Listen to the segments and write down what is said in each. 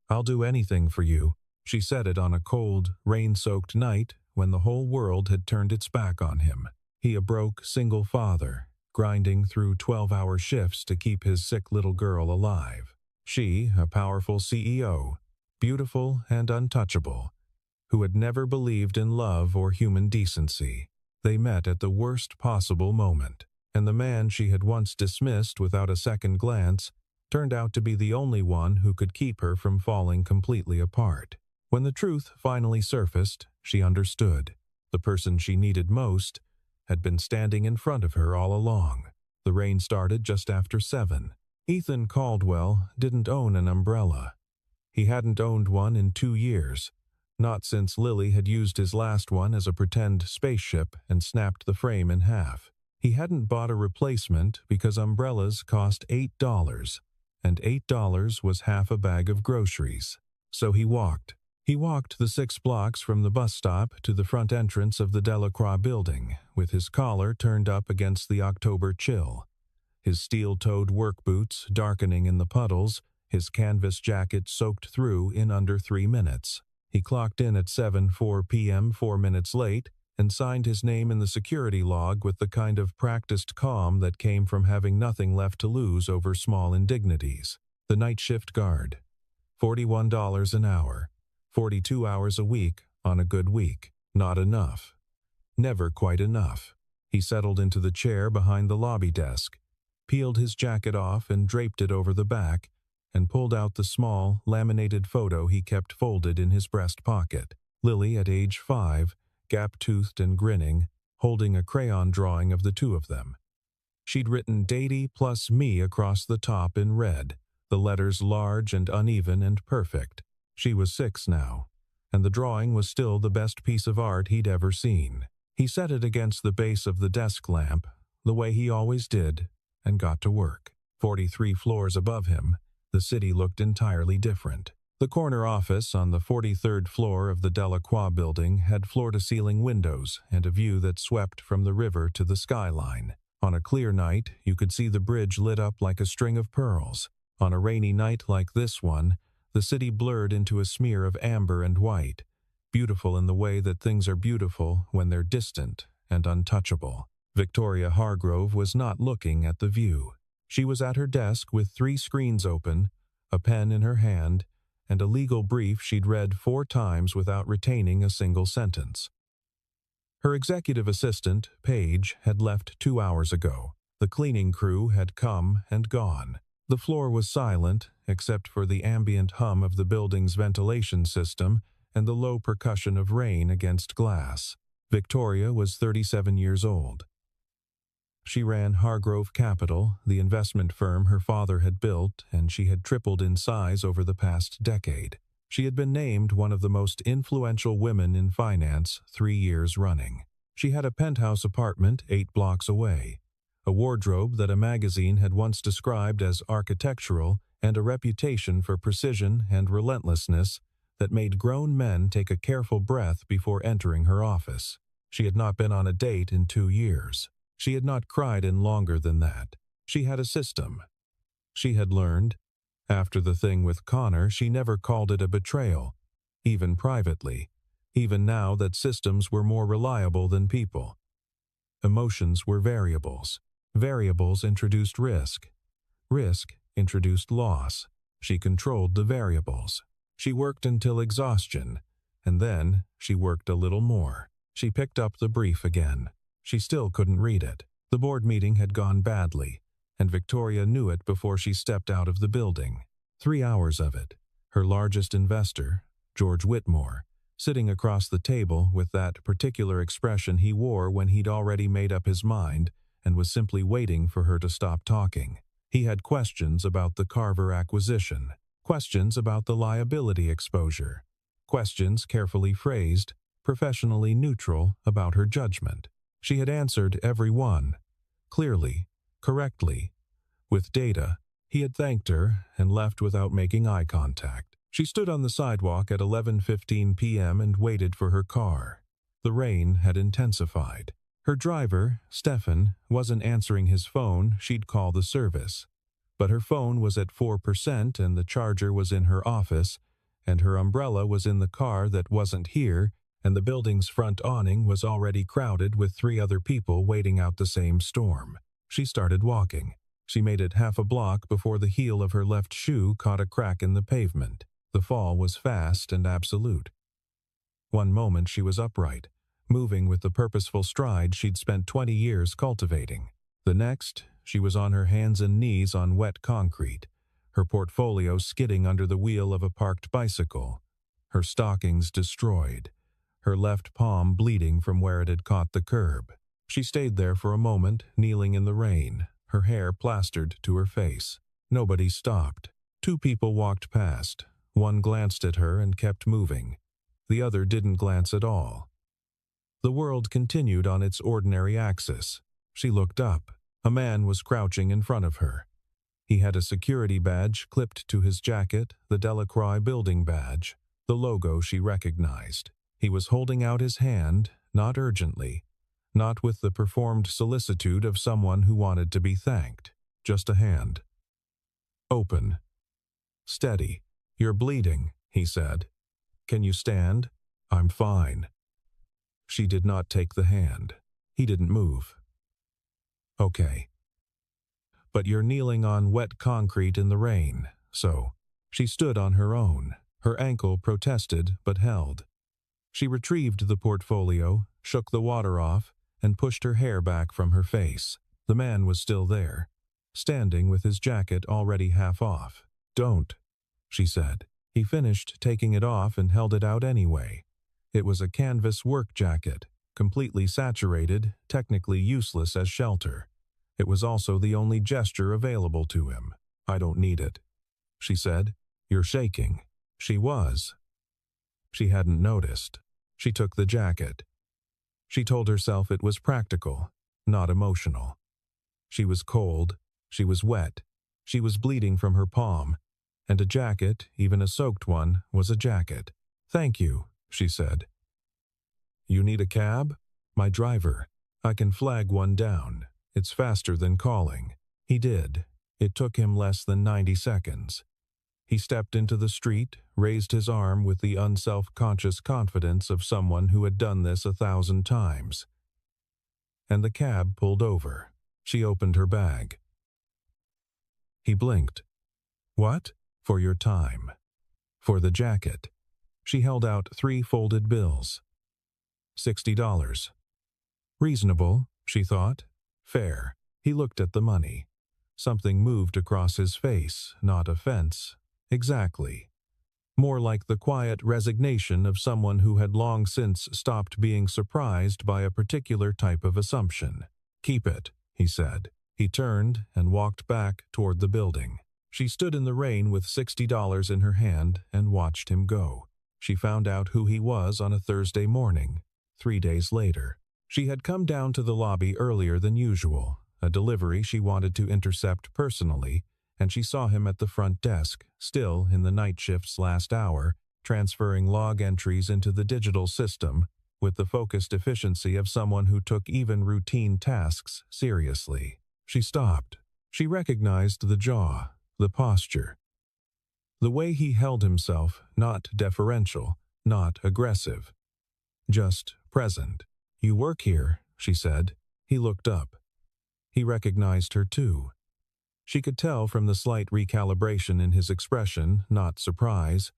"I'll do anything for you." She said it on a cold, rain-soaked night when the whole world had turned its back on him. He, a broke, single father, grinding through 12-hour shifts to keep his sick little girl alive. She, a powerful CEO, beautiful and untouchable, who had never believed in love or human decency. They met at the worst possible moment, and the man she had once dismissed without a second glance turned out to be the only one who could keep her from falling completely apart. When the truth finally surfaced, she understood. The person she needed most had been standing in front of her all along. The rain started just after 7. Ethan Caldwell didn't own an umbrella. He hadn't owned one in 2 years, not since Lily had used his last one as a pretend spaceship and snapped the frame in half. He hadn't bought a replacement because umbrellas cost $8, and $8 was half a bag of groceries. So he walked. He walked the 6 blocks from the bus stop to the front entrance of the Delacroix building, with his collar turned up against the October chill, his steel-toed work boots darkening in the puddles, his canvas jacket soaked through in under 3 minutes. He clocked in at 7:04 p.m., 4 minutes late, and signed his name in the security log with the kind of practiced calm that came from having nothing left to lose over small indignities. The night shift guard. $41 an hour. 42 hours a week on a good week. Not enough. Never quite enough. He settled into the chair behind the lobby desk, peeled his jacket off and draped it over the back, and pulled out the small, laminated photo he kept folded in his breast pocket. Lily, at age 5, gap-toothed and grinning, holding a crayon drawing of the two of them. She'd written "Datey plus me" across the top in red, the letters large and uneven and perfect. She was 6 now, and the drawing was still the best piece of art he'd ever seen. He set it against the base of the desk lamp, the way he always did, and got to work. 43 floors above him, the city looked entirely different. The corner office on the 43rd floor of the Delacroix building had floor-to-ceiling windows and a view that swept from the river to the skyline. On a clear night, you could see the bridge lit up like a string of pearls. On a rainy night like this one, the city blurred into a smear of amber and white, beautiful in the way that things are beautiful when they're distant and untouchable. Victoria Hargrove was not looking at the view. She was at her desk with 3 screens open, a pen in her hand, and a legal brief she'd read 4 times without retaining a single sentence. Her executive assistant, Paige, had left 2 hours ago. The cleaning crew had come and gone. The floor was silent, except for the ambient hum of the building's ventilation system and the low percussion of rain against glass. Victoria was 37 years old. She ran Hargrove Capital, the investment firm her father had built, and she had tripled in size over the past decade. She had been named one of the most influential women in finance 3 years running. She had a penthouse apartment 8 blocks away, a wardrobe that a magazine had once described as architectural, and a reputation for precision and relentlessness that made grown men take a careful breath before entering her office. She had not been on a date in 2 years. She had not cried in longer than that. She had a system. She had learned. After the thing with Connor, she never called it a betrayal, even privately, even now that systems were more reliable than people. Emotions were variables. Variables introduced risk. Risk introduced loss. She controlled the variables. She worked until exhaustion, and then she worked a little more. She picked up the brief again. She still couldn't read it. The board meeting had gone badly, and Victoria knew it before she stepped out of the building. 3 hours of it. Her largest investor, George Whitmore, sitting across the table with that particular expression he wore when he'd already made up his mind and was simply waiting for her to stop talking. He had questions about the Carver acquisition, questions about the liability exposure, questions carefully phrased, professionally neutral about her judgment. She had answered every one, clearly, correctly, with data. He had thanked her and left without making eye contact. She stood on the sidewalk at 11:15 p.m. and waited for her car. The rain had intensified. Her driver, Stefan, wasn't answering his phone. She'd call the service. But her phone was at 4% and the charger was in her office, and her umbrella was in the car that wasn't here, and the building's front awning was already crowded with 3 other people waiting out the same storm. She started walking. She made it half a block before the heel of her left shoe caught a crack in the pavement. The fall was fast and absolute. One moment she was upright, moving with the purposeful stride she'd spent 20 years cultivating. The next, she was on her hands and knees on wet concrete, her portfolio skidding under the wheel of a parked bicycle, her stockings destroyed, her left palm bleeding from where it had caught the curb. She stayed there for a moment, kneeling in the rain, her hair plastered to her face. Nobody stopped. 2 people walked past. One glanced at her and kept moving. The other didn't glance at all. The world continued on its ordinary axis. She looked up. A man was crouching in front of her. He had a security badge clipped to his jacket, the Delacroix building badge, the logo she recognized. He was holding out his hand, not urgently, not with the performed solicitude of someone who wanted to be thanked, just a hand. Open. Steady. You're bleeding, he said. Can you stand? I'm fine. She did not take the hand. He didn't move. Okay. But you're kneeling on wet concrete in the rain, so. She stood on her own. Her ankle protested but held. She retrieved the portfolio, shook the water off, and pushed her hair back from her face. The man was still there, standing with his jacket already half off. Don't, she said. He finished taking it off and held it out anyway. It was a canvas work jacket, completely saturated, technically useless as shelter. It was also the only gesture available to him. I don't need it, she said. You're shaking. She was. She hadn't noticed. She took the jacket. She told herself it was practical, not emotional. She was cold, she was wet, she was bleeding from her palm, and a jacket, even a soaked one, was a jacket. Thank you, she said. You need a cab? My driver. I can flag one down. It's faster than calling. He did. It took him less than 90 seconds. He stepped into the street, raised his arm with the unself-conscious confidence of someone who had done this 1,000 times. And the cab pulled over. She opened her bag. He blinked. What? For your time. For the jacket. She held out 3 folded bills. $60. Reasonable, she thought. Fair. He looked at the money. Something moved across his face, not offense. Exactly. More like the quiet resignation of someone who had long since stopped being surprised by a particular type of assumption. Keep it, he said. He turned and walked back toward the building. She stood in the rain with $60 in her hand and watched him go. She found out who he was on a Thursday morning, 3 days later. She had come down to the lobby earlier than usual, a delivery she wanted to intercept personally, and she saw him at the front desk, still in the night shift's last hour, transferring log entries into the digital system with the focused efficiency of someone who took even routine tasks seriously. She stopped. She recognized the jaw, the posture. The way he held himself, not deferential, not aggressive. Just present. You work here, she said. He looked up. He recognized her too. She could tell from the slight recalibration in his expression, not surprise,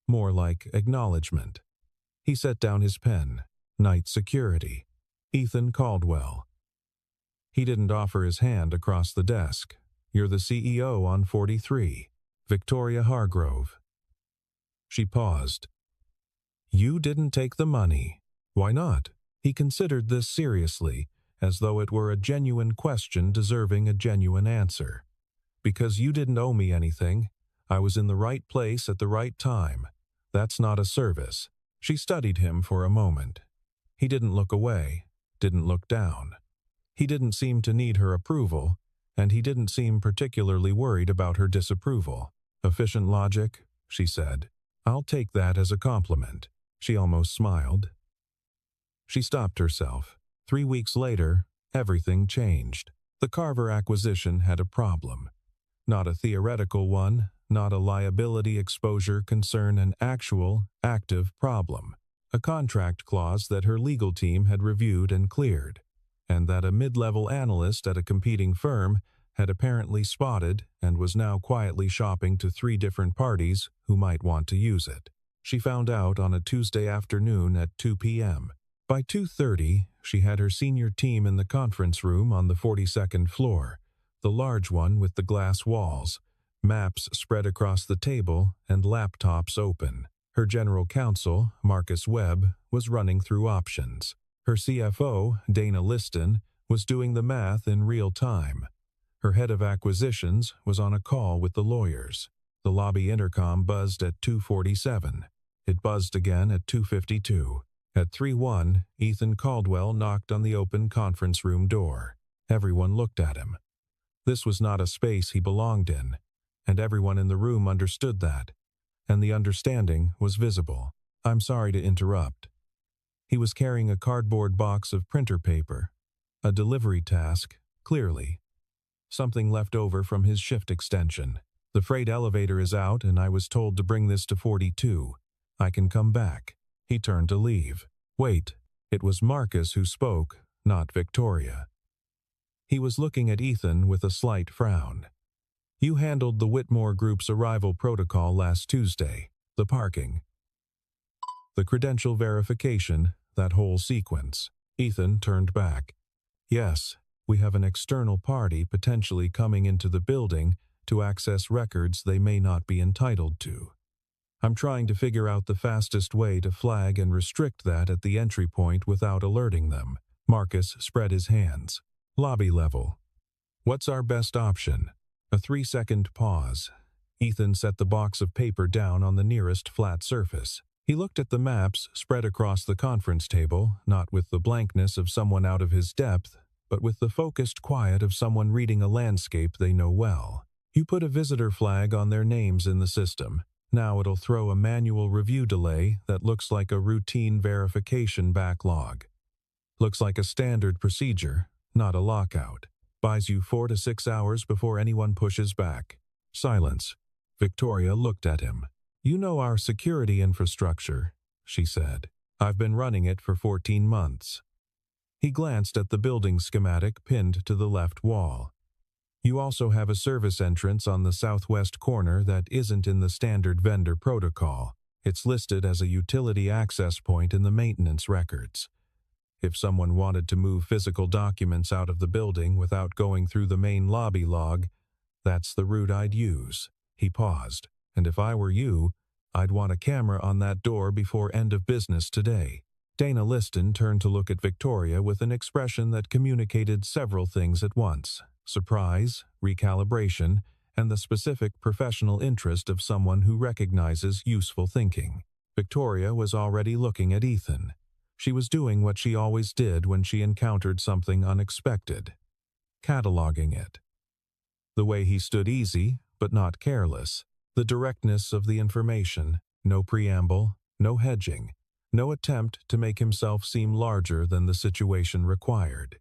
more like acknowledgement. He set down his pen. Night security. Ethan Caldwell. He didn't offer his hand across the desk. You're the CEO on 43. Victoria Hargrove. She paused. You didn't take the money. Why not? He considered this seriously, as though it were a genuine question deserving a genuine answer. Because you didn't owe me anything. I was in the right place at the right time. That's not a service. She studied him for a moment. He didn't look away, didn't look down. He didn't seem to need her approval, and he didn't seem particularly worried about her disapproval. Efficient logic, she said. I'll take that as a compliment. She almost smiled. She stopped herself. 3 weeks later, everything changed. The Carver acquisition had a problem. Not a theoretical one, not a liability exposure concern, an actual, active problem. A contract clause that her legal team had reviewed and cleared, and that a mid-level analyst at a competing firm had apparently spotted and was now quietly shopping to 3 different parties who might want to use it. She found out on a Tuesday afternoon at 2 p.m. By 2:30, she had her senior team in the conference room on the 42nd floor, the large one with the glass walls, maps spread across the table, and laptops open. Her general counsel, Marcus Webb, was running through options. Her CFO, Dana Liston, was doing the math in real time. Her head of acquisitions was on a call with the lawyers. The lobby intercom buzzed at 2:47. It buzzed again at 2:52. At 3:01, Ethan Caldwell knocked on the open conference room door. Everyone looked at him. This was not a space he belonged in, and everyone in the room understood that, and the understanding was visible. "I'm sorry to interrupt." He was carrying a cardboard box of printer paper. A delivery task, clearly. Something left over from his shift extension. "The freight elevator is out and I was told to bring this to 42. I can come back." He turned to leave. Wait, it was Marcus who spoke, not Victoria. He was looking at Ethan with a slight frown. "You handled the Whitmore Group's arrival protocol last Tuesday, the parking, the credential verification, that whole sequence." Ethan turned back. "Yes, we have an external party potentially coming into the building to access records they may not be entitled to. I'm trying to figure out the fastest way to flag and restrict that at the entry point without alerting them." Marcus spread his hands. "Lobby level. What's our best option?" A 3-second pause. Ethan set the box of paper down on the nearest flat surface. He looked at the maps spread across the conference table, not with the blankness of someone out of his depth, but with the focused quiet of someone reading a landscape they know well. "You put a visitor flag on their names in the system. Now it'll throw a manual review delay that looks like a routine verification backlog. Looks like a standard procedure, not a lockout. Buys you 4 to 6 hours before anyone pushes back." Silence. Victoria looked at him. "You know our security infrastructure," she said. "I've been running it for 14 months. He glanced at the building schematic pinned to the left wall. "You also have a service entrance on the southwest corner that isn't in the standard vendor protocol. It's listed as a utility access point in the maintenance records. If someone wanted to move physical documents out of the building without going through the main lobby log, that's the route I'd use." He paused. "And if I were you, I'd want a camera on that door before end of business today." Dana Liston turned to look at Victoria with an expression that communicated several things at once: surprise, recalibration, and the specific professional interest of someone who recognizes useful thinking. Victoria was already looking at Ethan. She was doing what she always did when she encountered something unexpected: cataloging it. The way he stood, easy, but not careless. The directness of the information, no preamble, no hedging, no attempt to make himself seem larger than the situation required.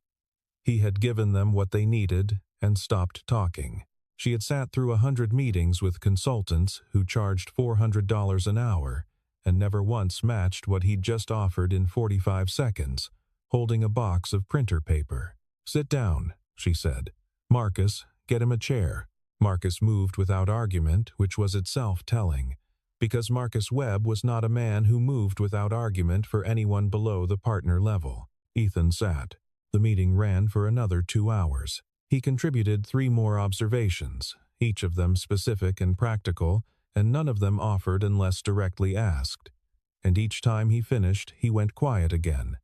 He had given them what they needed and stopped talking. She had sat through 100 meetings with consultants who charged $400 an hour and never once matched what he'd just offered in 45 seconds, holding a box of printer paper. "Sit down," she said. "Marcus, get him a chair." Marcus moved without argument, which was itself telling, because Marcus Webb was not a man who moved without argument for anyone below the partner level. Ethan sat. The meeting ran for another 2 hours. He contributed 3 more observations, each of them specific and practical, and none of them offered unless directly asked. And each time he finished, he went quiet again,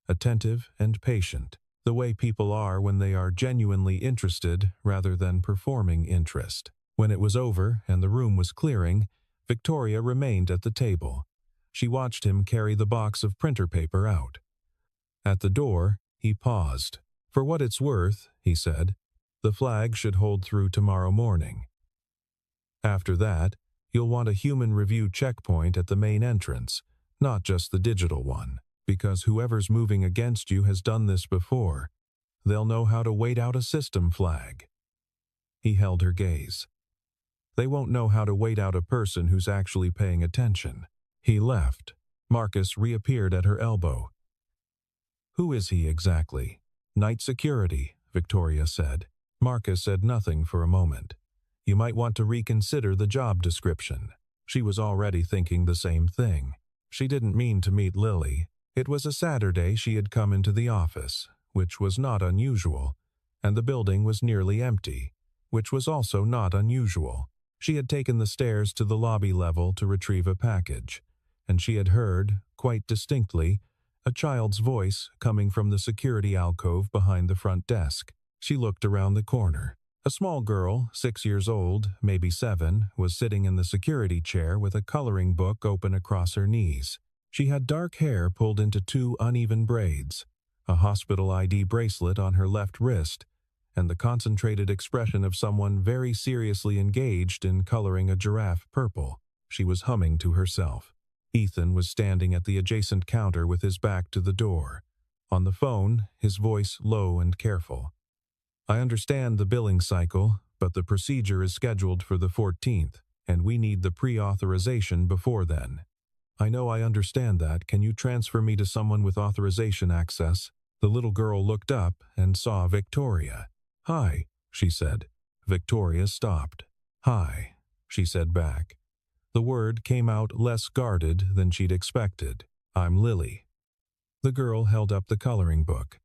attentive and patient, the way people are when they are genuinely interested rather than performing interest. When it was over and the room was clearing, Victoria remained at the table. She watched him carry the box of printer paper out. At the door, he paused. "For what it's worth," he said, "the flag should hold through tomorrow morning. After that, you'll want a human review checkpoint at the main entrance, not just the digital one, because whoever's moving against you has done this before. They'll know how to wait out a system flag." He held her gaze. They won't know how to wait out a person who's actually paying attention. He left. Marcus reappeared at her elbow. Who is he exactly? Night security, Victoria said. Marcus said nothing for a moment. You might want to reconsider the job description. She was already thinking the same thing. She didn't mean to meet Lily. It was a Saturday she had come into the office, which was not unusual, and the building was nearly empty, which was also not unusual. She had taken the stairs to the lobby level to retrieve a package, and she had heard, quite distinctly, a child's voice coming from the security alcove behind the front desk. She looked around the corner. A small girl, 6 years old, maybe 7, was sitting in the security chair with a coloring book open across her knees. She had dark hair pulled into 2 uneven braids, a hospital ID bracelet on her left wrist, and the concentrated expression of someone very seriously engaged in coloring a giraffe purple. She was humming to herself. Ethan was standing at the adjacent counter with his back to the door. On the phone, his voice low and careful. I understand the billing cycle, but the procedure is scheduled for the 14th, and we need the pre-authorization before then. I know I understand that. Can you transfer me to someone with authorization access? The little girl looked up and saw Victoria. Hi, she said. Victoria stopped. Hi, she said back. The word came out less guarded than she'd expected. I'm Lily. The girl held up the coloring book.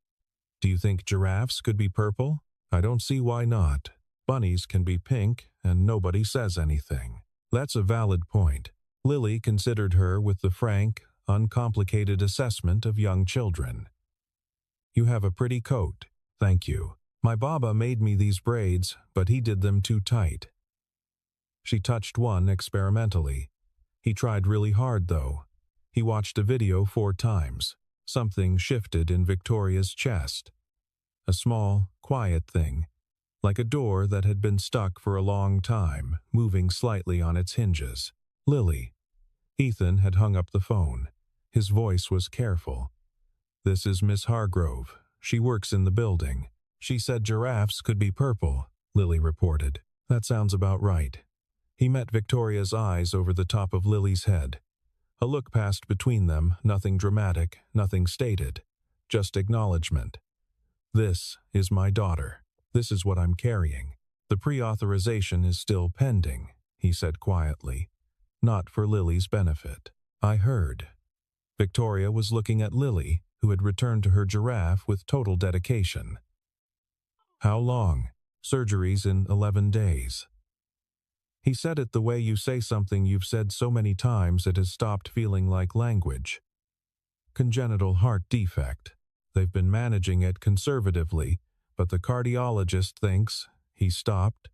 Do you think giraffes could be purple? I don't see why not. Bunnies can be pink, and nobody says anything. That's a valid point. Lily considered her with the frank, uncomplicated assessment of young children. You have a pretty coat. Thank you. My Baba made me these braids, but he did them too tight. She touched one experimentally. He tried really hard, though. He watched a video 4 times. Something shifted in Victoria's chest. A small, quiet thing, like a door that had been stuck for a long time, moving slightly on its hinges. Lily. Ethan had hung up the phone. His voice was careful. This is Miss Hargrove. She works in the building. She said giraffes could be purple, Lily reported. That sounds about right. He met Victoria's eyes over the top of Lily's head. A look passed between them, nothing dramatic, nothing stated, just acknowledgement. This is my daughter. This is what I'm carrying. The pre-authorization is still pending, he said quietly. Not for Lily's benefit. I heard. Victoria was looking at Lily, who had returned to her giraffe with total dedication. How long? Surgeries in 11 days. He said it the way you say something you've said so many times it has stopped feeling like language. Congenital heart defect. They've been managing it conservatively, but the cardiologist thinks, he stopped.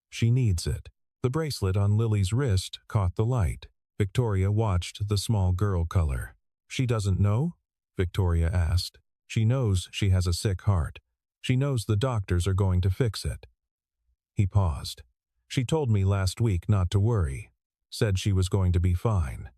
She needs it. The bracelet on Lily's wrist caught the light. Victoria watched the small girl color. She doesn't know? Victoria asked. She knows she has a sick heart. She knows the doctors are going to fix it. He paused. She told me last week not to worry. Said she was going to be fine.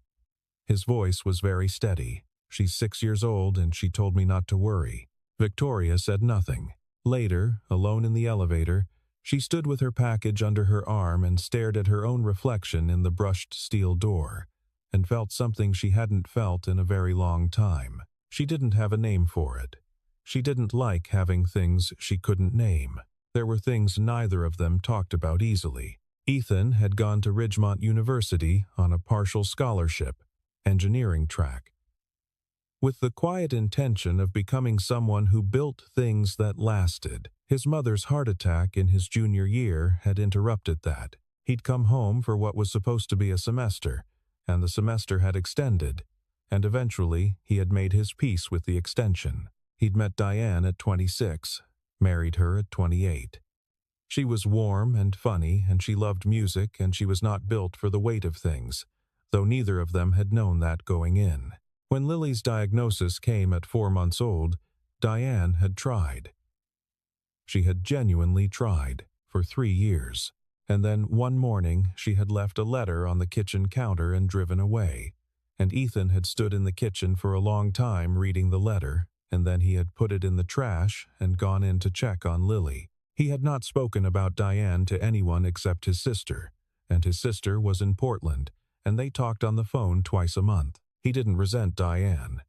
His voice was very steady. She's 6 years old and she told me not to worry. Victoria said nothing. Later, alone in the elevator, she stood with her package under her arm and stared at her own reflection in the brushed steel door, and felt something she hadn't felt in a very long time. She didn't have a name for it. She didn't like having things she couldn't name. There were things neither of them talked about easily. Ethan had gone to Ridgemont University on a partial scholarship, engineering track, with the quiet intention of becoming someone who built things that lasted. His mother's heart attack in his junior year had interrupted that. He'd come home for what was supposed to be a semester, and the semester had extended, and eventually he had made his peace with the extension. He'd met Diane at 26, married her at 28. She was warm and funny, and she loved music, and she was not built for the weight of things, though neither of them had known that going in. When Lily's diagnosis came at 4 months old, Diane had tried. She had genuinely tried for 3 years, and then one morning she had left a letter on the kitchen counter and driven away, and Ethan had stood in the kitchen for a long time reading the letter, and then he had put it in the trash and gone in to check on Lily. He had not spoken about Diane to anyone except his sister, and his sister was in Portland, and they talked on the phone twice a month. He didn't resent Diane.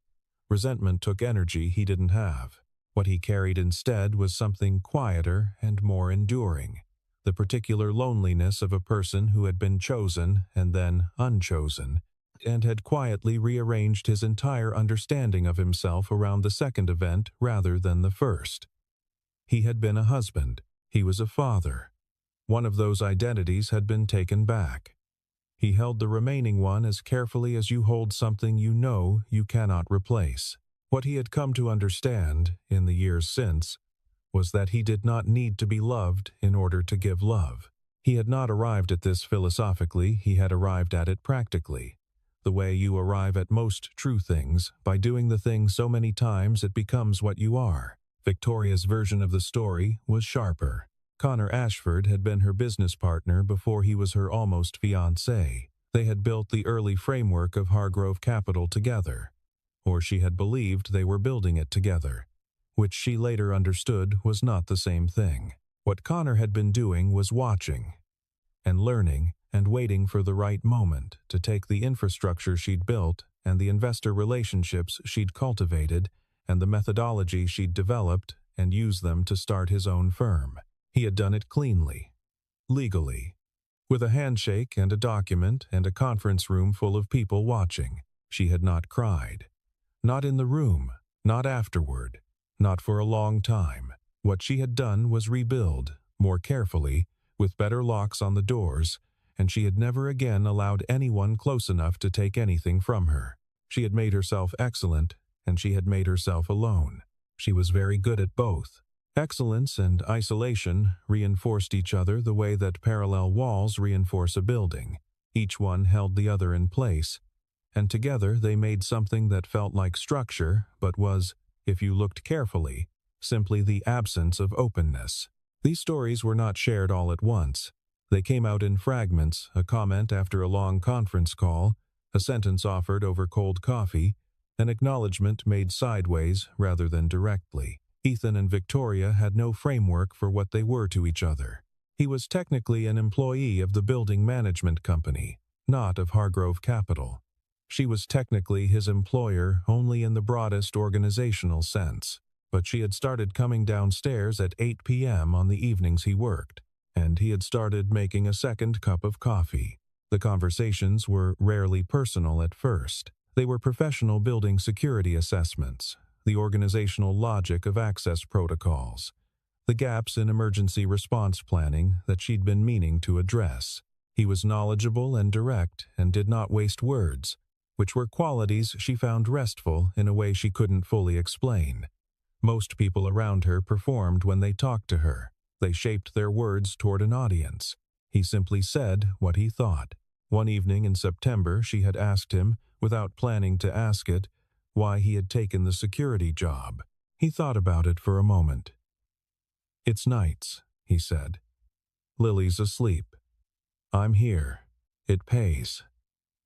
Resentment took energy he didn't have. What he carried instead was something quieter and more enduring, the particular loneliness of a person who had been chosen and then unchosen, and had quietly rearranged his entire understanding of himself around the second event rather than the first. He had been a husband. He was a father. One of those identities had been taken back. He held the remaining one as carefully as you hold something you know you cannot replace. What he had come to understand, in the years since, was that he did not need to be loved in order to give love. He had not arrived at this philosophically, he had arrived at it practically. The way you arrive at most true things, by doing the thing so many times it becomes what you are. Victoria's version of the story was sharper. Connor Ashford had been her business partner before he was her almost fiancé. They had built the early framework of Hargrove Capital together, or she had believed they were building it together, which she later understood was not the same thing. What Connor had been doing was watching and learning and waiting for the right moment to take the infrastructure she'd built and the investor relationships she'd cultivated and the methodology she'd developed and use them to start his own firm. He had done it cleanly, legally, with a handshake and a document and a conference room full of people watching. She had not cried. Not in the room, not afterward, not for a long time. What she had done was rebuild, more carefully, with better locks on the doors, and she had never again allowed anyone close enough to take anything from her. She had made herself excellent, and she had made herself alone. She was very good at both. Excellence and isolation reinforced each other the way that parallel walls reinforce a building. Each one held the other in place, and together they made something that felt like structure but was, if you looked carefully, simply the absence of openness. These stories were not shared all at once. They came out in fragments, a comment after a long conference call, a sentence offered over cold coffee, an acknowledgement made sideways rather than directly. Ethan and Victoria had no framework for what they were to each other. He was technically an employee of the building management company, not of Hargrove Capital. She was technically his employer only in the broadest organizational sense, but she had started coming downstairs at 8 p.m. on the evenings he worked, and he had started making a second cup of coffee. The conversations were rarely personal at first. They were professional building security assessments, the organizational logic of access protocols, the gaps in emergency response planning that she'd been meaning to address. He was knowledgeable and direct and did not waste words, which were qualities she found restful in a way she couldn't fully explain. Most people around her performed when they talked to her. They shaped their words toward an audience. He simply said what he thought. One evening in September, she had asked him, without planning to ask it, why he had taken the security job. He thought about it for a moment. "It's nights," he said. "Lily's asleep. I'm here. It pays."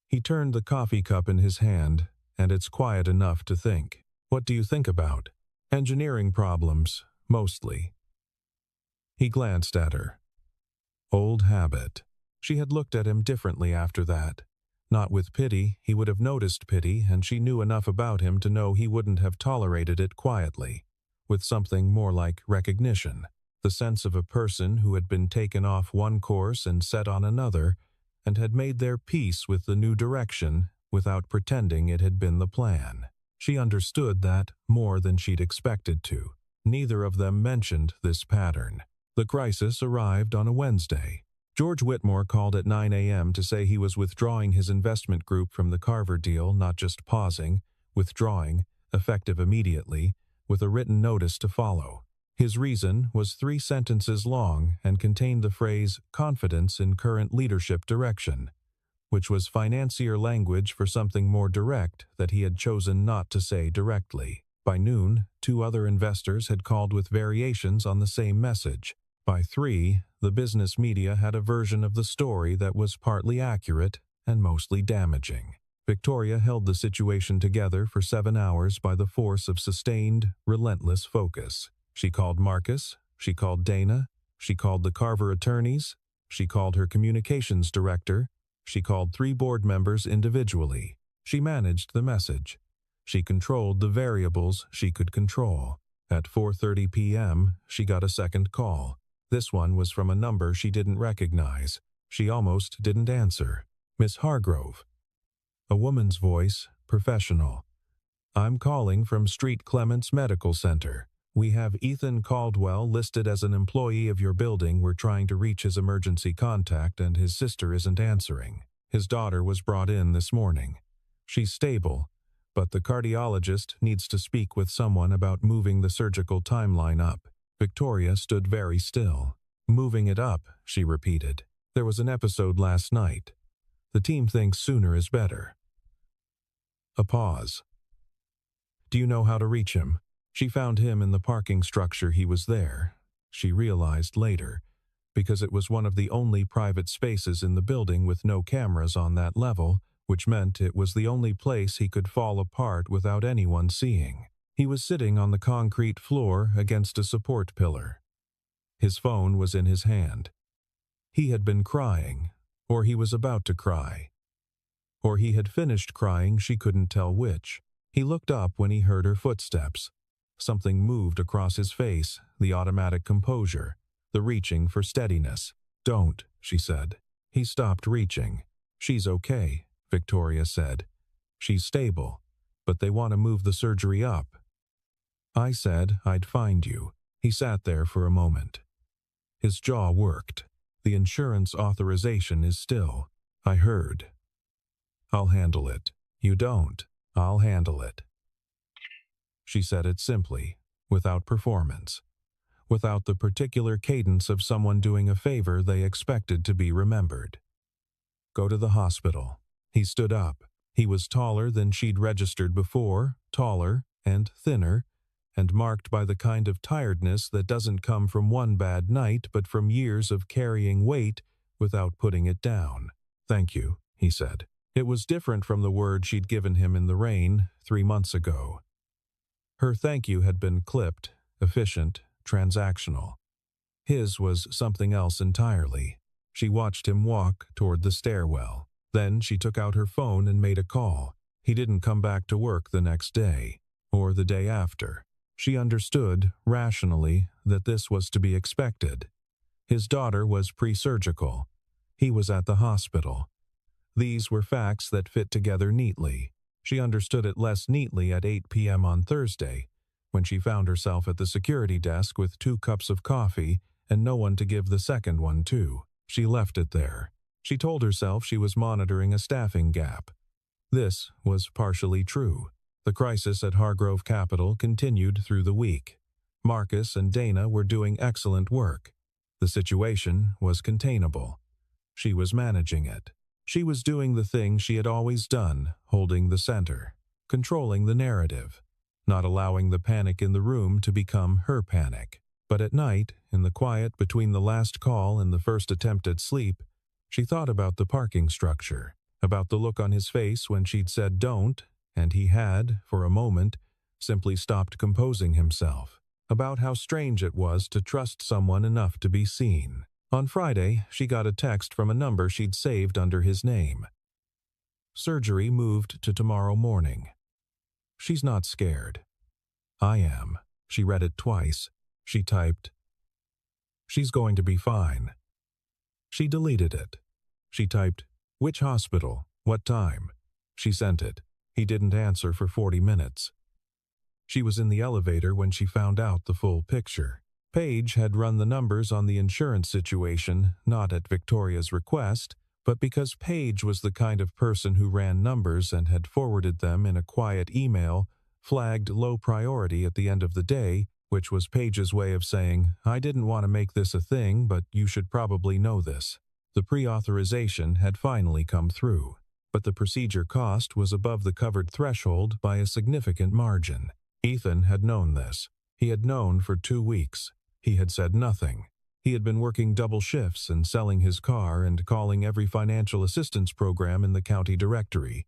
He turned the coffee cup in his hand, and it's quiet enough to think. "What do you think about?" "Engineering problems, mostly." He glanced at her. Old habit. She had looked at him differently after that. Not with pity, he would have noticed pity, and she knew enough about him to know he wouldn't have tolerated it quietly. With something more like recognition, the sense of a person who had been taken off one course and set on another, and had made their peace with the new direction without pretending it had been the plan. She understood that more than she'd expected to. Neither of them mentioned this pattern. The crisis arrived on a Wednesday. George Whitmore called at 9 a.m. to say he was withdrawing his investment group from the Carver deal, not just pausing, withdrawing, effective immediately, with a written notice to follow. His reason was 3 sentences long and contained the phrase confidence in current leadership direction, which was financier language for something more direct that he had chosen not to say directly. By noon, 2 other investors had called with variations on the same message. By 3, the business media had a version of the story that was partly accurate and mostly damaging. Victoria held the situation together for 7 hours by the force of sustained, relentless focus. She called Marcus, she called Dana, she called the Carver attorneys, She called her communications director. She called 3 board members individually. She managed the message. She controlled the variables she could control. At 4:30 p.m., she got a second call. This one was from a number she didn't recognize. She almost didn't answer. Miss Hargrove. A woman's voice, professional. I'm calling from Street Clements Medical Center. We have Ethan Caldwell listed as an employee of your building. We're trying to reach his emergency contact and his sister isn't answering. His daughter was brought in this morning. She's stable, but the cardiologist needs to speak with someone about moving the surgical timeline up. Victoria stood very still. Moving it up, she repeated. There was an episode last night. The team thinks sooner is better. A pause. Do you know how to reach him? She found him in the parking structure. He was there, she realized later, because it was one of the only private spaces in the building with no cameras on that level, which meant it was the only place he could fall apart without anyone seeing. He was sitting on the concrete floor against a support pillar. His phone was in his hand. He had been crying, or he was about to cry. Or he had finished crying, she couldn't tell which. He looked up when he heard her footsteps. Something moved across his face, the automatic composure, the reaching for steadiness. Don't, she said. He stopped reaching. She's okay, Victoria said. She's stable, but they want to move the surgery up. I said I'd find you. He sat there for a moment. His jaw worked. The insurance authorization is still. I heard. I'll handle it. You don't. I'll handle it. She said it simply, without performance, without the particular cadence of someone doing a favor they expected to be remembered. Go to the hospital. He stood up. He was taller than she'd registered before, taller and thinner, and marked by the kind of tiredness that doesn't come from one bad night but from years of carrying weight without putting it down. Thank you, he said. It was different from the word she'd given him in the rain 3 months ago. Her thank you had been clipped, efficient, transactional. His was something else entirely. She watched him walk toward the stairwell. Then she took out her phone and made a call. He didn't come back to work the next day, or the day after. She understood, rationally, that this was to be expected. His daughter was pre-surgical. He was at the hospital. These were facts that fit together neatly. She understood it less neatly at 8 p.m. on Thursday, when she found herself at the security desk with 2 cups of coffee and no one to give the second one to. She left it there. She told herself she was monitoring a staffing gap. This was partially true. The crisis at Hargrove Capital continued through the week. Marcus and Dana were doing excellent work. The situation was containable. She was managing it. She was doing the thing she had always done, holding the center, controlling the narrative, not allowing the panic in the room to become her panic. But at night, in the quiet between the last call and the first attempt at sleep, she thought about the parking structure, about the look on his face when she'd said don't, and he had, for a moment, simply stopped composing himself, about how strange it was to trust someone enough to be seen. On Friday, she got a text from a number she'd saved under his name. Surgery moved to tomorrow morning. She's not scared. I am. She read it twice. She typed, she's going to be fine. She deleted it. She typed, which hospital? What time? She sent it. He didn't answer for 40 minutes. She was in the elevator when she found out the full picture. Paige had run the numbers on the insurance situation, not at Victoria's request, but because Paige was the kind of person who ran numbers and had forwarded them in a quiet email, flagged low priority at the end of the day, which was Paige's way of saying, I didn't want to make this a thing, but you should probably know this. The pre-authorization had finally come through, but the procedure cost was above the covered threshold by a significant margin. Ethan had known this. He had known for 2 weeks. He had said nothing. He had been working double shifts and selling his car and calling every financial assistance program in the county directory.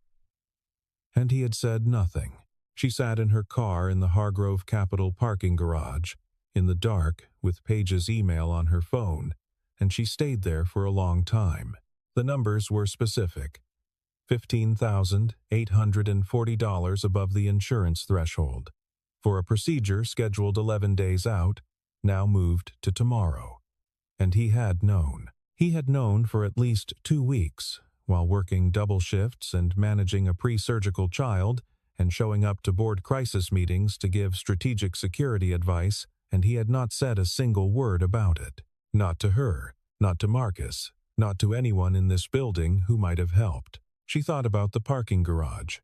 And he had said nothing. She sat in her car in the Hargrove Capital parking garage, in the dark, with Paige's email on her phone, and she stayed there for a long time. The numbers were specific. $15,840 above the insurance threshold. For a procedure scheduled 11 days out, now moved to tomorrow. And he had known. He had known for at least 2 weeks, while working double shifts and managing a pre-surgical child and showing up to board crisis meetings to give strategic security advice, and he had not said a single word about it. Not to her, not to Marcus, not to anyone in this building who might have helped. She thought about the parking garage,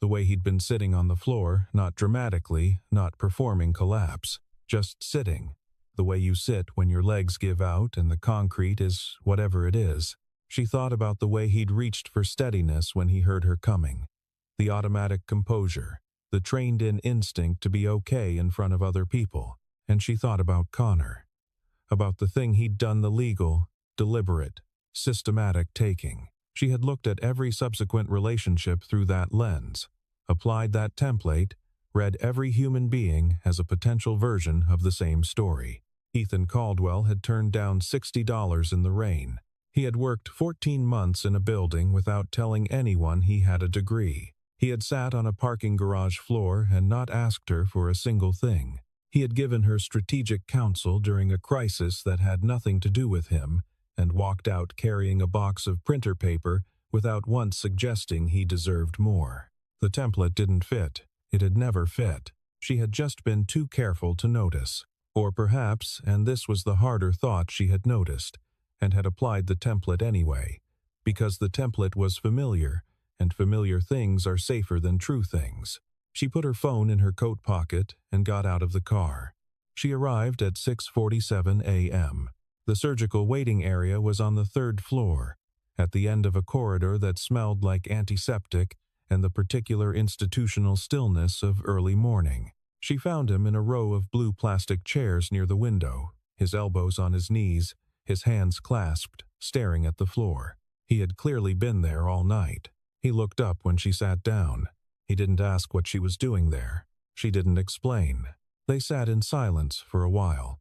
the way he'd been sitting on the floor, not dramatically, not performing collapse, just sitting, the way you sit when your legs give out and the concrete is whatever it is. She thought about the way he'd reached for steadiness when he heard her coming, the automatic composure, the trained-in instinct to be okay in front of other people, and she thought about Connor, about the thing he'd done, the legal, deliberate, systematic taking. She had looked at every subsequent relationship through that lens, applied that template, read every human being as a potential version of the same story. Ethan Caldwell had turned down $60 in the rain. He had worked 14 months in a building without telling anyone he had a degree. He had sat on a parking garage floor and not asked her for a single thing. He had given her strategic counsel during a crisis that had nothing to do with him, and walked out carrying a box of printer paper without once suggesting he deserved more. The template didn't fit. It had never fit. She had just been too careful to notice. Or perhaps, and this was the harder thought, she had noticed, and had applied the template anyway, because the template was familiar, and familiar things are safer than true things. She put her phone in her coat pocket and got out of the car. She arrived at 6:47 a.m. The surgical waiting area was on the 3rd floor, at the end of a corridor that smelled like antiseptic and the particular institutional stillness of early morning. She found him in a row of blue plastic chairs near the window, his elbows on his knees, his hands clasped, staring at the floor. He had clearly been there all night. He looked up when she sat down. He didn't ask what she was doing there. She didn't explain. They sat in silence for a while.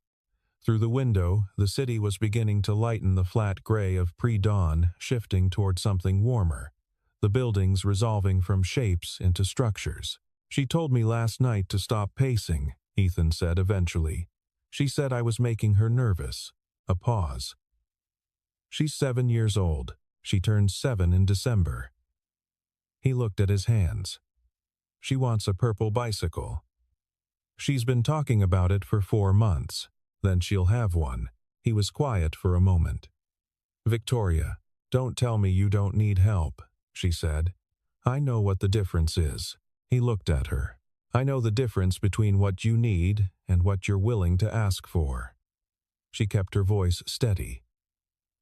Through the window, the city was beginning to lighten the flat gray of pre-dawn, shifting toward something warmer, the buildings resolving from shapes into structures. "She told me last night to stop pacing," Ethan said eventually. "She said I was making her nervous." A pause. "She's 7 years old. She turns 7 in December." He looked at his hands. "She wants a purple bicycle. She's been talking about it for 4 months. Then she'll have one." He was quiet for a moment. "Victoria, don't tell me you don't need help," she said. "I know what the difference is." He looked at her. "I know the difference between what you need and what you're willing to ask for." She kept her voice steady.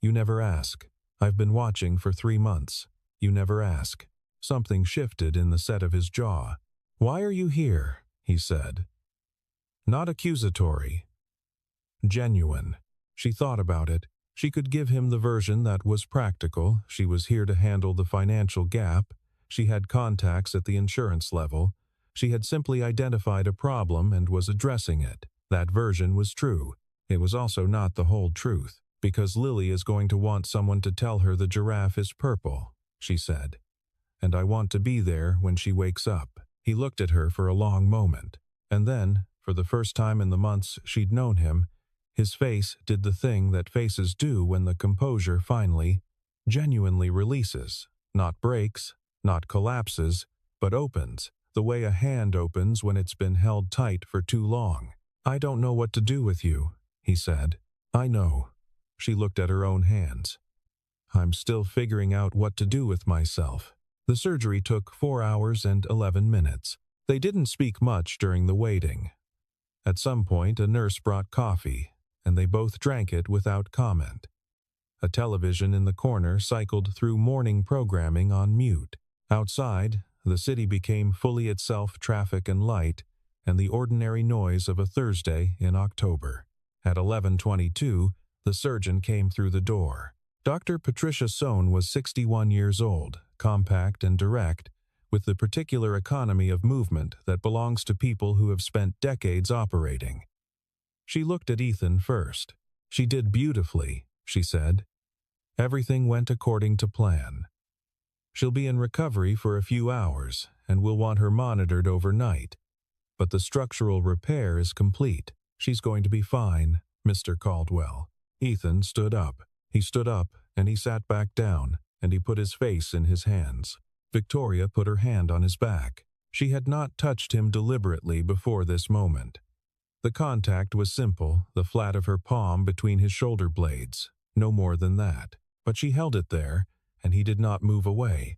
"You never ask. I've been watching for 3 months. You never ask." Something shifted in the set of his jaw. "Why are you here?" he said. Not accusatory. Genuine. She thought about it. She could give him the version that was practical. She was here to handle the financial gap. She had contacts at the insurance level. She had simply identified a problem and was addressing it. That version was true. It was also not the whole truth, because Lily is going to want someone to tell her the giraffe is purple, she said. "And I want to be there when she wakes up." He looked at her for a long moment, and then, for the first time in the months she'd known him, his face did the thing that faces do when the composure finally, genuinely releases, not breaks, not collapses, but opens, the way a hand opens when it's been held tight for too long. "I don't know what to do with you," he said. "I know." She looked at her own hands. "I'm still figuring out what to do with myself." The surgery took 4 hours and 11 minutes. They didn't speak much during the waiting. At some point, a nurse brought coffee, and they both drank it without comment. A television in the corner cycled through morning programming on mute. Outside, the city became fully itself, traffic and light, and the ordinary noise of a Thursday in October. At 11:22, the surgeon came through the door. Dr. Patricia Sohn was 61 years old, compact and direct, with the particular economy of movement that belongs to people who have spent decades operating. She looked at Ethan first. She did beautifully. she said. Everything went according to plan. She'll be in recovery for a few hours, and we'll want her monitored overnight. But the structural repair is complete. She's going to be fine, Mr. Caldwell. Ethan stood up. He stood up, and he sat back down, and he put his face in his hands. Victoria put her hand on his back. She had not touched him deliberately before this moment. The contact was simple, the flat of her palm between his shoulder blades, no more than that. But she held it there, and he did not move away.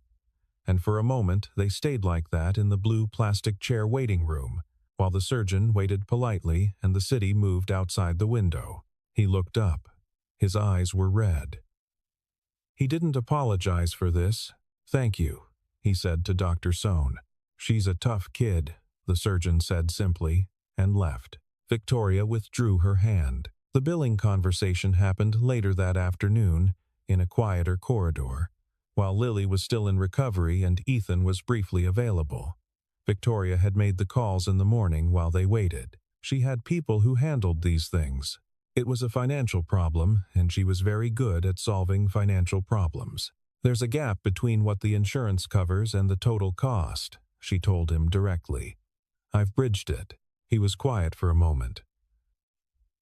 And for a moment they stayed like that in the blue plastic chair waiting room, while the surgeon waited politely and the city moved outside the window. He looked up. His eyes were red. He didn't apologize for this. "Thank you," he said to Dr. Sohn. "She's a tough kid," the surgeon said simply, and left. Victoria withdrew her hand. The billing conversation happened later that afternoon, in a quieter corridor, while Lily was still in recovery and Ethan was briefly available. Victoria had made the calls in the morning while they waited. She had people who handled these things. It was a financial problem, and she was very good at solving financial problems. "There's a gap between what the insurance covers and the total cost," she told him directly. "I've bridged it." He was quiet for a moment.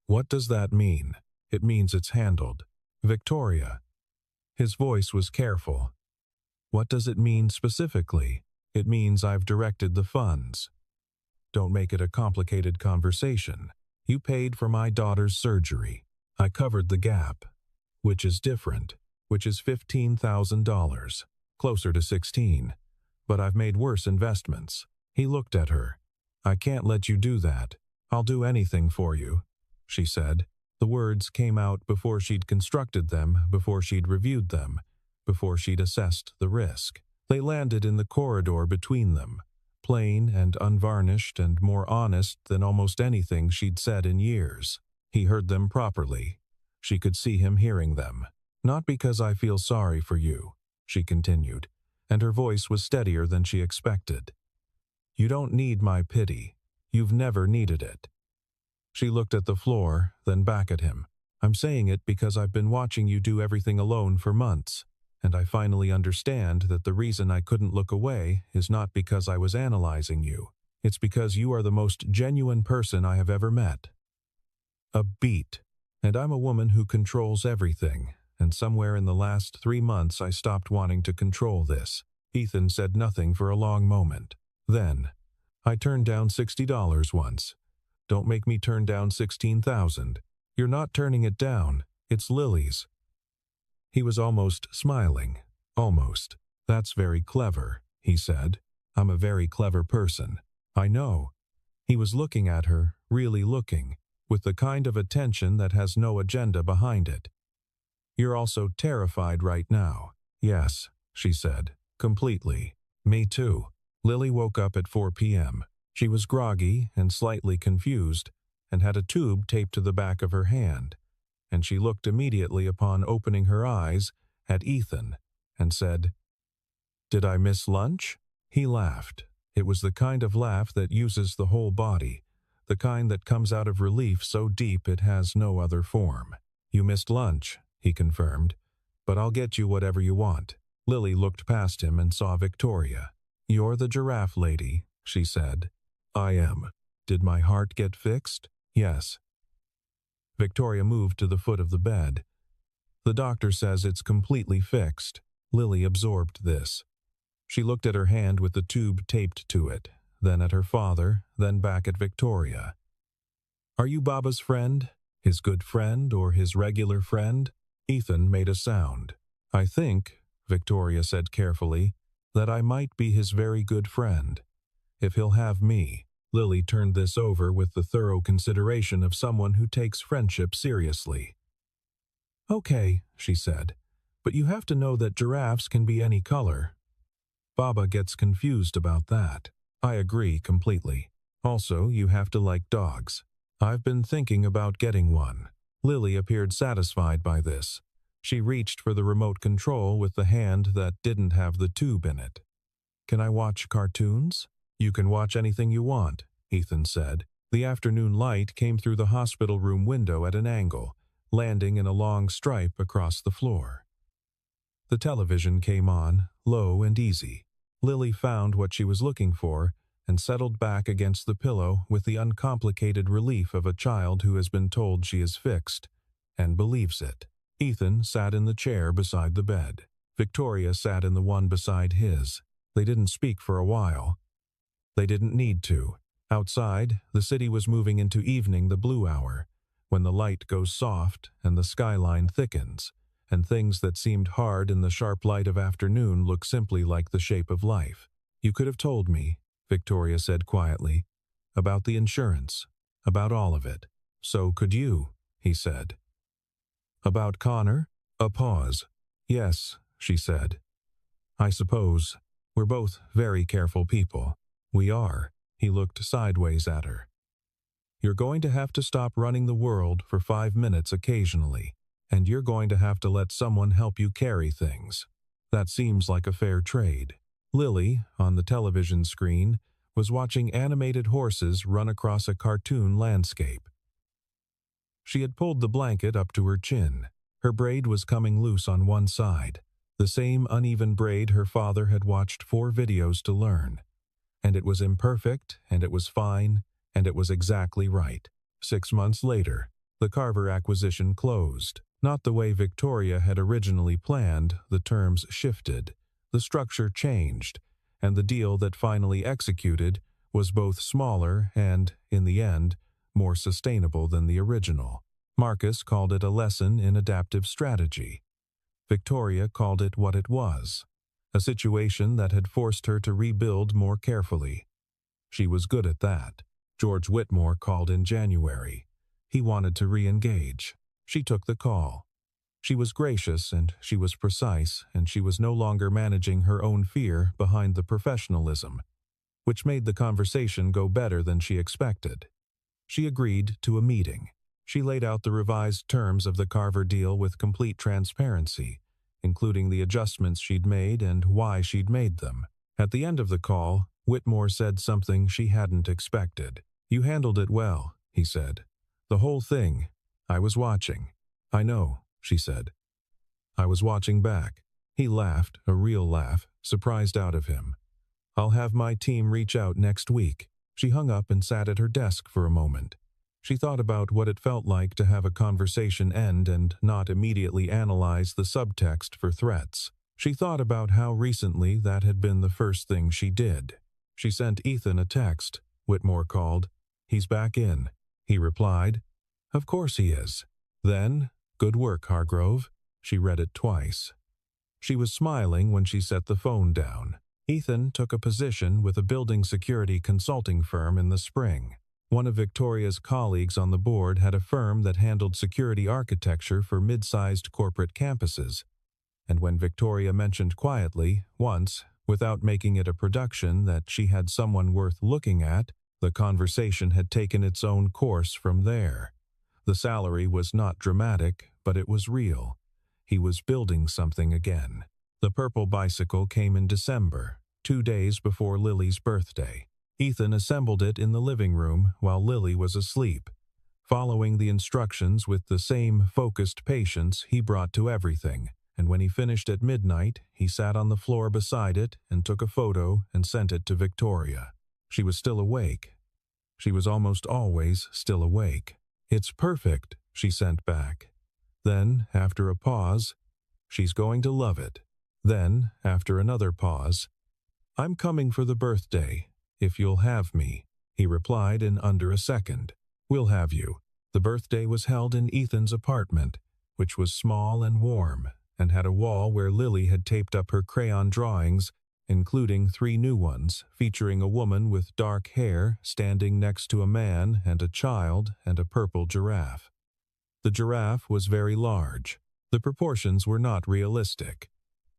"What does that mean?" "It means it's handled." "Victoria." His voice was careful. "What does it mean specifically?" "It means I've directed the funds." "Don't make it a complicated conversation. You paid for my daughter's surgery. I covered the gap, which is different, which is $15,000, closer to 16. But I've made worse investments." He looked at her. "I can't let you do that. I'll do anything for you," she said. The words came out before she'd constructed them, before she'd reviewed them, before she'd assessed the risk. They landed in the corridor between them, plain and unvarnished and more honest than almost anything she'd said in years. He heard them properly. She could see him hearing them. "Not because I feel sorry for you," she continued, and her voice was steadier than she expected. "You don't need my pity. You've never needed it." She looked at the floor, then back at him. "I'm saying it because I've been watching you do everything alone for months, and I finally understand that the reason I couldn't look away is not because I was analyzing you. It's because you are the most genuine person I have ever met. A beat. And I'm a woman who controls everything, and somewhere in the last 3 months I stopped wanting to control this." Ethan said nothing for a long moment. Then, "I turned down $60 once. Don't make me turn down 16,000. You're not turning it down. It's Lily's." He was almost smiling. Almost. "That's very clever," he said. "I'm a very clever person." "I know." He was looking at her, really looking, with the kind of attention that has no agenda behind it. "You're also terrified right now." "Yes," she said, "completely." "Me too." Lily woke up at 4 p.m. She was groggy and slightly confused, and had a tube taped to the back of her hand, and she looked immediately upon opening her eyes at Ethan, and said, "Did I miss lunch?" He laughed. It was the kind of laugh that uses the whole body, the kind that comes out of relief so deep it has no other form. "You missed lunch," he confirmed, "but I'll get you whatever you want." Lily looked past him and saw Victoria. "You're the giraffe lady," she said. "I am. Did my heart get fixed?" "Yes." Victoria moved to the foot of the bed. "The doctor says it's completely fixed." Lily absorbed this. She looked at her hand with the tube taped to it, then at her father, then back at Victoria. "Are you Baba's friend? His good friend or his regular friend?" Ethan made a sound. "I think," Victoria said carefully, "that I might be his very good friend. If he'll have me." Lily turned this over with the thorough consideration of someone who takes friendship seriously. "Okay," she said, "but you have to know that giraffes can be any color." Baba gets confused about that. I agree completely. Also, you have to like dogs. I've been thinking about getting one. Lily appeared satisfied by this. She reached for the remote control with the hand that didn't have the tube in it. "Can I watch cartoons?" "You can watch anything you want," Ethan said. The afternoon light came through the hospital room window at an angle, landing in a long stripe across the floor. The television came on, low and easy. Lily found what she was looking for and settled back against the pillow with the uncomplicated relief of a child who has been told she is fixed and believes it. Ethan sat in the chair beside the bed. Victoria sat in the one beside his. They didn't speak for a while. They didn't need to. Outside, the city was moving into evening, the blue hour, when the light goes soft and the skyline thickens, and things that seemed hard in the sharp light of afternoon look simply like the shape of life. "You could have told me," Victoria said quietly, "about the insurance, about all of it." "So could you," he said. "About Connor?" A pause. "Yes," she said. "I suppose. We're both very careful people." "We are." He looked sideways at her. "You're going to have to stop running the world for 5 minutes occasionally, and you're going to have to let someone help you carry things. That seems like a fair trade." Lily, on the television screen, was watching animated horses run across a cartoon landscape. She had pulled the blanket up to her chin. Her braid was coming loose on one side, the same uneven braid her father had watched 4 videos to learn. And it was imperfect, and it was fine, and it was exactly right. 6 months later, the Carver acquisition closed. Not the way Victoria had originally planned. The terms shifted, the structure changed, and the deal that finally executed was both smaller and, in the end, more sustainable than the original. Marcus called it a lesson in adaptive strategy. Victoria called it what it was, a situation that had forced her to rebuild more carefully. She was good at that. George Whitmore called in January. He wanted to re-engage. She took the call. She was gracious and she was precise, and she was no longer managing her own fear behind the professionalism, which made the conversation go better than she expected. She agreed to a meeting. She laid out the revised terms of the Carver deal with complete transparency, including the adjustments she'd made and why she'd made them. At the end of the call, Whitmore said something she hadn't expected. "You handled it well," he said. "The whole thing. I was watching." "I know," she said. "I was watching back." He laughed, a real laugh, surprised out of him. "I'll have my team reach out next week." She hung up and sat at her desk for a moment. She thought about what it felt like to have a conversation end and not immediately analyze the subtext for threats. She thought about how recently that had been the first thing she did. She sent Ethan a text. Whitmore called. "He's back in," he replied. "Of course he is." Then, "Good work, Hargrove." She read it twice. She was smiling when she set the phone down. Ethan took a position with a building security consulting firm in the spring. One of Victoria's colleagues on the board had a firm that handled security architecture for mid-sized corporate campuses. And when Victoria mentioned quietly, once, without making it a production, that she had someone worth looking at, the conversation had taken its own course from there. The salary was not dramatic, but it was real. He was building something again. The purple bicycle came in December, 2 days before Lily's birthday. Ethan assembled it in the living room while Lily was asleep, following the instructions with the same focused patience he brought to everything, and when he finished at midnight, he sat on the floor beside it and took a photo and sent it to Victoria. She was still awake. She was almost always still awake. "It's perfect," she sent back. Then, after a pause, "She's going to love it." Then, after another pause, "I'm coming for the birthday, if you'll have me," he replied in under a second. "We'll have you." The birthday was held in Ethan's apartment, which was small and warm, and had a wall where Lily had taped up her crayon drawings, including 3 new ones, featuring a woman with dark hair standing next to a man and a child and a purple giraffe. The giraffe was very large. The proportions were not realistic.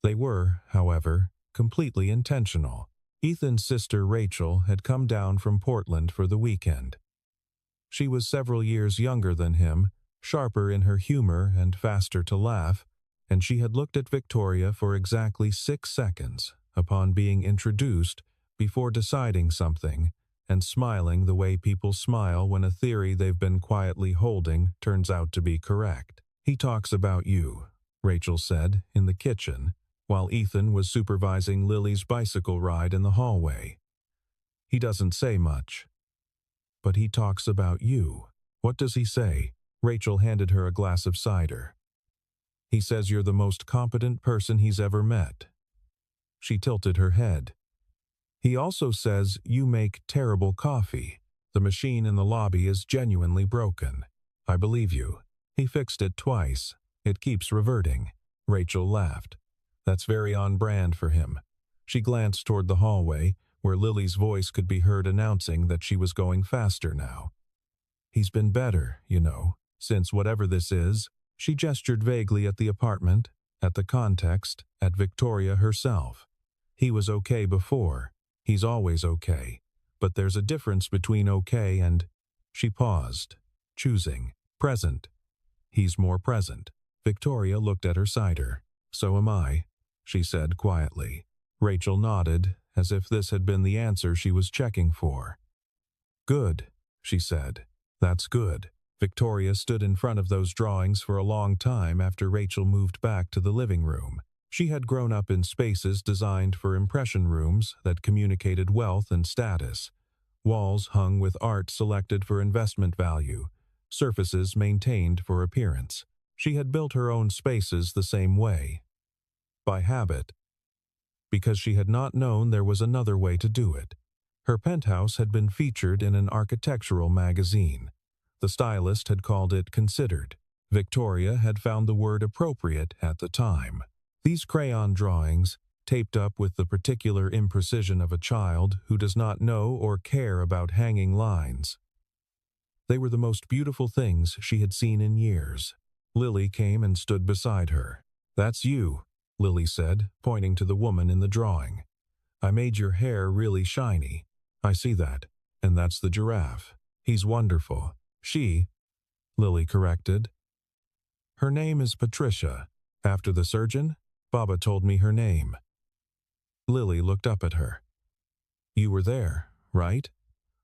They were, however, completely intentional. Ethan's sister Rachel had come down from Portland for the weekend. She was several years younger than him, sharper in her humor and faster to laugh, and she had looked at Victoria for exactly 6 seconds upon being introduced before deciding something and smiling the way people smile when a theory they've been quietly holding turns out to be correct. "He talks about you," Rachel said, in the kitchen, while Ethan was supervising Lily's bicycle ride in the hallway. "He doesn't say much. But he talks about you." "What does he say?" Rachel handed her a glass of cider. "He says you're the most competent person he's ever met." She tilted her head. "He also says you make terrible coffee. The machine in the lobby is genuinely broken." "I believe you. He fixed it twice. It keeps reverting." Rachel laughed. "That's very on brand for him." She glanced toward the hallway, where Lily's voice could be heard announcing that she was going faster now. "He's been better, you know, since whatever this is." She gestured vaguely at the apartment, at the context, at Victoria herself. "He was okay before. He's always okay. But there's a difference between okay and—" She paused, choosing present. "He's more present." Victoria looked at her cider. "So am I," she said quietly. Rachel nodded, as if this had been the answer she was checking for. "Good," she said. "That's good." Victoria stood in front of those drawings for a long time after Rachel moved back to the living room. She had grown up in spaces designed for impression rooms that communicated wealth and status. Walls hung with art selected for investment value, surfaces maintained for appearance. She had built her own spaces the same way. By habit. Because she had not known there was another way to do it. Her penthouse had been featured in an architectural magazine. The stylist had called it considered. Victoria had found the word appropriate at the time. These crayon drawings, taped up with the particular imprecision of a child who does not know or care about hanging lines. They were the most beautiful things she had seen in years. Lily came and stood beside her. "That's you," Lily said, pointing to the woman in the drawing. "I made your hair really shiny. I see that. And that's the giraffe. He's wonderful." "She," Lily corrected. "Her name is Patricia. After the surgeon, Baba told me her name." Lily looked up at her. "You were there, right?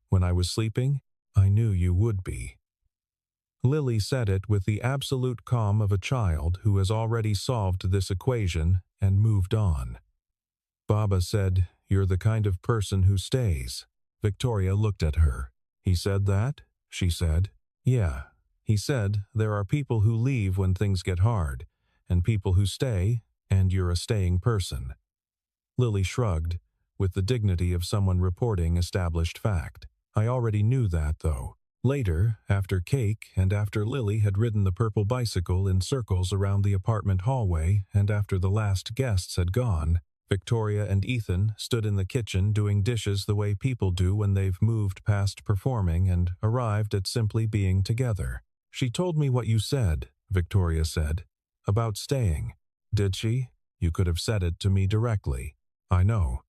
When I was sleeping, I knew you would be." Lily said it with the absolute calm of a child who has already solved this equation and moved on. "Baba said, you're the kind of person who stays." Victoria looked at her. "He said that?" she said. "Yeah. He said there are people who leave when things get hard, and people who stay, and you're a staying person." Lily shrugged, with the dignity of someone reporting established fact. "I already knew that, though." Later, after cake and after Lily had ridden the purple bicycle in circles around the apartment hallway and after the last guests had gone, Victoria and Ethan stood in the kitchen doing dishes the way people do when they've moved past performing and arrived at simply being together. "She told me what you said," Victoria said, "about staying." "Did she? You could have said it to me directly." "I know."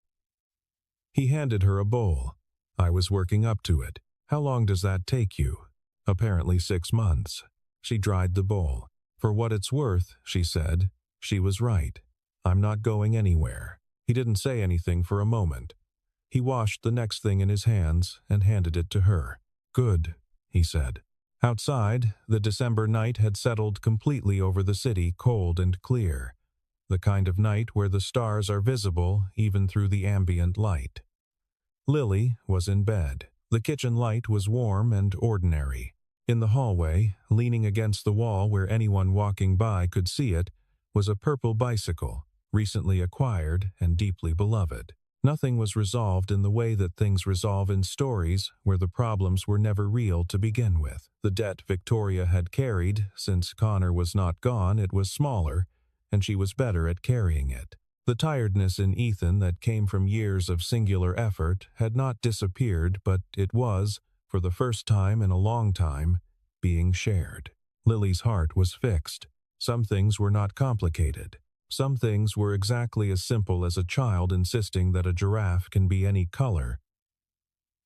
He handed her a bowl. "I was working up to it. How long does that take you?" "Apparently 6 months." She dried the bowl. "For what it's worth," she said, "she was right. I'm not going anywhere." He didn't say anything for a moment. He washed the next thing in his hands and handed it to her. "Good," he said. Outside, the December night had settled completely over the city, cold and clear. The kind of night where the stars are visible even through the ambient light. Lily was in bed. The kitchen light was warm and ordinary. In the hallway, leaning against the wall where anyone walking by could see it, was a purple bicycle, recently acquired and deeply beloved. Nothing was resolved in the way that things resolve in stories where the problems were never real to begin with. The debt Victoria had carried, since Connor was not gone, it was smaller, and she was better at carrying it. The tiredness in Ethan that came from years of singular effort had not disappeared, but it was, for the first time in a long time, being shared. Lily's heart was fixed. Some things were not complicated. Some things were exactly as simple as a child insisting that a giraffe can be any color,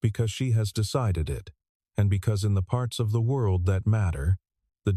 because she has decided it, and because in the parts of the world that matter, the